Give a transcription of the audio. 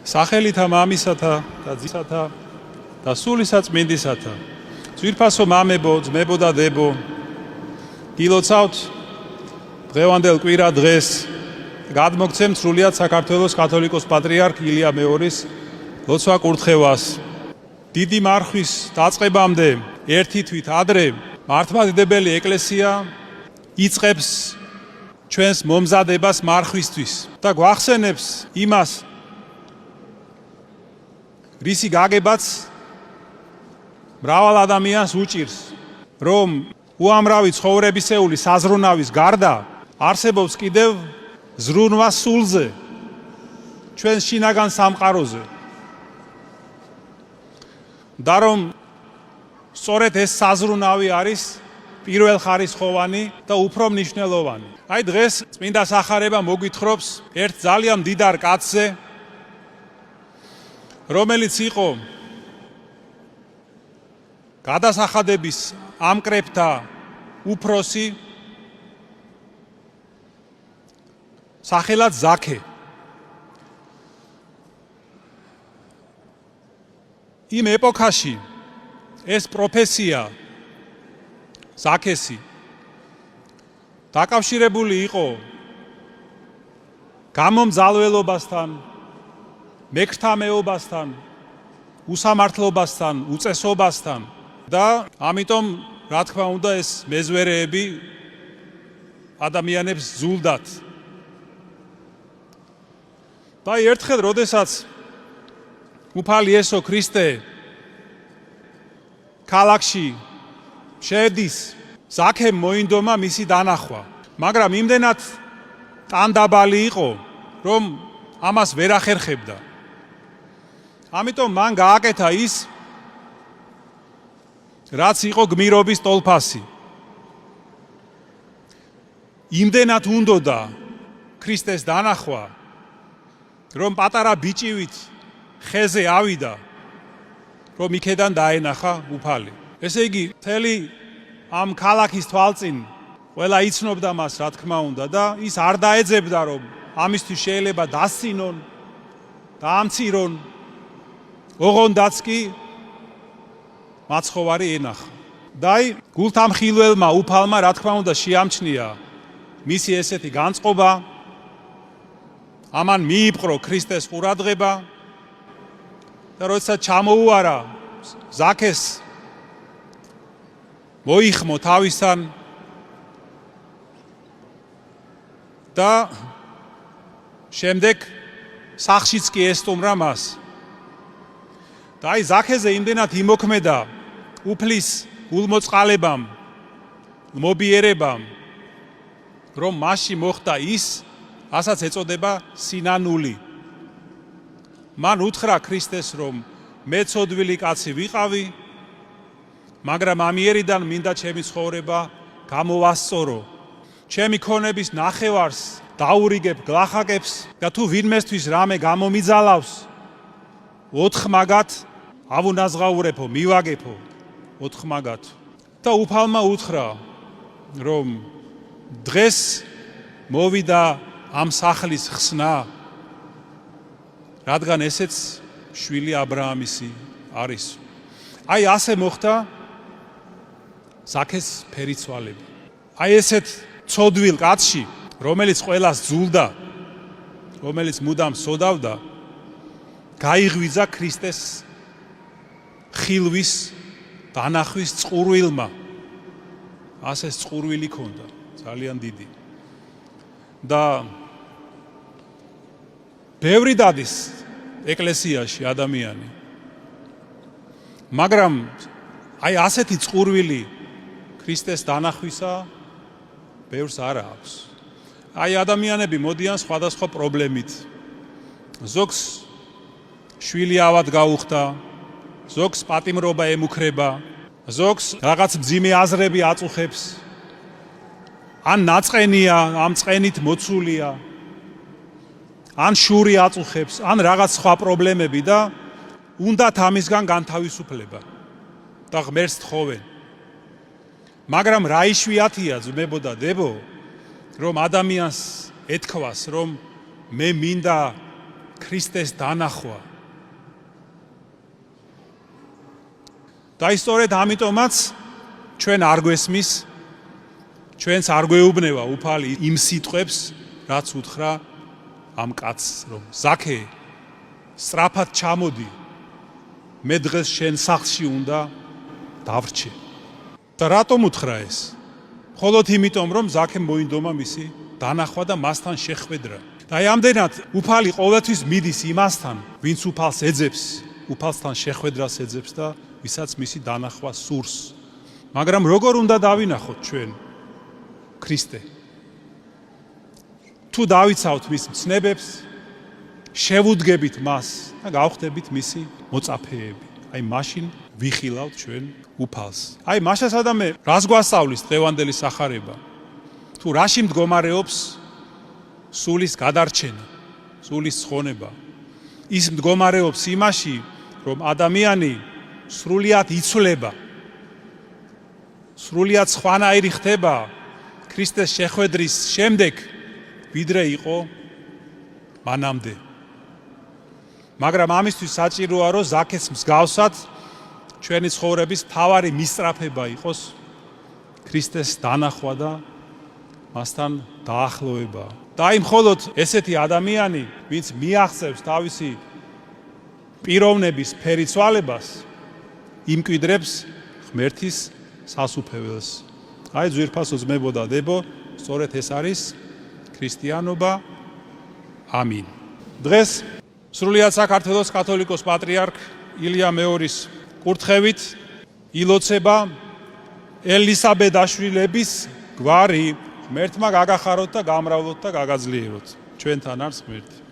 სახელითა მამისათა და ძისათა და სულისა წმინდისათა. ძვირფასო მამებო, ძმებო და დებო, გილოცავთ დღევანდელ კვირა დღეს გადმოგცემთ სრულიად საქართველოს კათოლიკოს პატრიარქ ილია მეორის ლოცვა კურთხევას. დიდი მარხვის დაწყებამდე ერთი თვით ადრე მართლმადიდებელი ეკლესია იწყებს ჩვენს მომზადებას მარხვისთვის და გვახსენებს იმას, რისი გაგებაც მრავალ ადამიანს უჭირს, რომ უამრავი ცხოვრებისეული საზრუნავის გარდა არსებობს კიდევ ზრუნვა სულზე, ჩვენს შინაგან სამყაროზე. და რომ სწორედ ეს საზრუნავი არის პირველხარისხოვანი და უფრო მნიშვნელოვანი. აი დღეს წმინდა სახარება მოგვითხრობს ერთ ძალიან მდიდარ კაცზე, რომელიც იყო გადასახადების ამკრებთა უფროსი, სახელად ზაქე. იმ ეპოქაში ეს პროფესია ზაქესი დაკავშირებული იყო გამომძალველობასთან, მექრთამეობასთან, უსამართლობასთან, უწესობასთან და ამიტომ, რა თქმა უნდა, ეს მეზვერეები ადამიანებს ზულდათ. და ერთხელ, როდესაც უფალი იესო ქრისტე ქალაქში შედის, ზაქემ მოინდომა მისი დანახვა, მაგრამ იმდენად ტანდაბალი იყო, რომ ამას ვერ ახერხებდა. ამიტომ მან გააკეთა ის, რაც იყო გმირობის ტოლფასი. იმდენად უნდოდა ქრისტეს დანახვა, რომ პატარა ბიჭივით ხეზე ავიდა, რომ იქედან დაენახა უფალი. ესე იგი, მთელი ამ ქალაქის თვალწინ ყველა იცნობდა მას, რა თქმა უნდა, და ის არ დაეძებდა, რომ ამისთვის შეიძლება დასცინონ, დაამცირონ, ოღონდაც კი მაცხოვარი ენახა. და აი, გულთამხილველმა უფალმა, რა თქმა უნდა, შეამჩნია მისი ესეთი განწყობა, ამან მიიპყრო ქრისტეს ყურადღება და როდესაც ჩამოუარა ზაქეს მოიხმო თავისთან და შემდეგ სახლშიც კი ესტუმრა მას. და აი ზაქეზე იმდენად იმოქმედა უფლის გულმოწყალებამ, მობიერებამ, რომ მასში მოხდა ის, რასაც ეწოდება სინანული. მან უთხრა ქრისტეს, რომ მე ცოდვილი კაცი ვიყავი, მაგრამ ამიერიდან მინდა ჩემი ცხოვრება გამოვასწორო. ჩემი ქონების ნახევარს დაურიგებ გლახაკებს და თუ ვინმესთვის რამე გამომიძალავს, 4 მაგათ ავუნაზღაურებო, მივაგებო 4 მაგათ. და უფალმა უთხრა, რომ დღეს მოვიდა ამ სახლის ხსნა, რადგან ესეც შვილი აბრაამისი არის. აი ასე მოხდა ზაქეს ფერიცვალება. აი ესეთ ცოდვილ კაცში, რომელიც ყველას ძულდა, რომელიც მუდამ სოდავდა, გაიღვიძა ქრისტეს ხილვის დანახვის წყურვილმა. ასე წყურვილი ქონდა, ძალიან დიდი. და ბევრი დადის ეკლესიაში ადამიანი. მაგრამ აი ასეთი წყურვილი ქრისტეს დანახვისა ბევრს არ აქვს. აი ადამიანები მოდიან სხვადასხვა პრობლემით. ზოგს შვილი ავად გაუხდა, ზოგს პატიმრობა ემუქრება, ზოგს რაღაც მძიმე აზრები აწუხებს, ან ნაწყენია, ამ წყენით მოცულია, ან შური აწუხებს, ან რაღაც სხვა პრობლემები და უნდათ ამისგან განთავისუფლება და ღმერთს თხოვენ. მაგრამ რა იშვიათია, ძმებო და დებო, რომ ადამიანს ეთქვას, რომ მე მინდა ქრისტეს დანახვა. და სწორედ ამიტომაც ჩვენ არ გვესმის, ჩვენს არ გვეუბნება უფალი იმ სიტყვებს, რაც უთხრა ამ კაცს, რომ ზაქე, სწრაფად ჩამოდი, მე დღეს შენ სახლში უნდა დავრჩე. და რატომ უთხრა ეს? მხოლოდ იმიტომ, რომ ზაქემ მოინდომა მისი დანახვა და მასთან შეხვედრა. და აი ამდენად უფალი ყოველთვის მიდის იმასთან, ვინც უფალს ეძებს, უფალსთან შეხვედრას ეძებს და ვისაც მისი დანახვა სურს. მაგრამ როგორ უნდა დავინახოთ ჩვენ ქრისტე? თუ დავიცავთ მის მცნებებს, შევუდგებით მას და გავხდებით მისი მოწაფეები. აი მაშინ ვიხილავთ ჩვენ უფალს. აი მაშასა და მე რას გვასწავლის დღევანდელი სახარება? თუ რაში მდგომარეობს სულის გადარჩენა, სულის ცხონება? ის მდგომარეობს იმაში, რომ ადამიანი სრულიად იცვლება, სრულიად სხვანაირი ხდება ქრისტეს შეხვედრის შემდეგ, ვიდრე იყო მანამდე. მაგრამ ამისთვის საჭიროა, რომ ზაქეს მსგავსად ჩვენი ცხოვრების მთავარი მისწრაფება იყოს ქრისტეს დანახვა და მასთან დაახლოება. და აი მხოლოდ ესეთი ადამიანი, ვინც მიაღწევს თავისი პიროვნების ფერიცვალებას, იმკვიდრებს ღმერთის სასუფეველს. აი ძვირფასო ძმებო და დებო, სწორედ ეს არის ქრისტიანობა. ამინ. დღეს სრულიად საქართველოს კათოლიკოს პატრიარქ ილია მეორის კურთხევით ილოცება ელისაბედაშვილების გვარი. ღმერთმა გაგახაროთ და გამრავლოთ და გაგაძლიეროთ. ჩვენთან არის ღმერთი.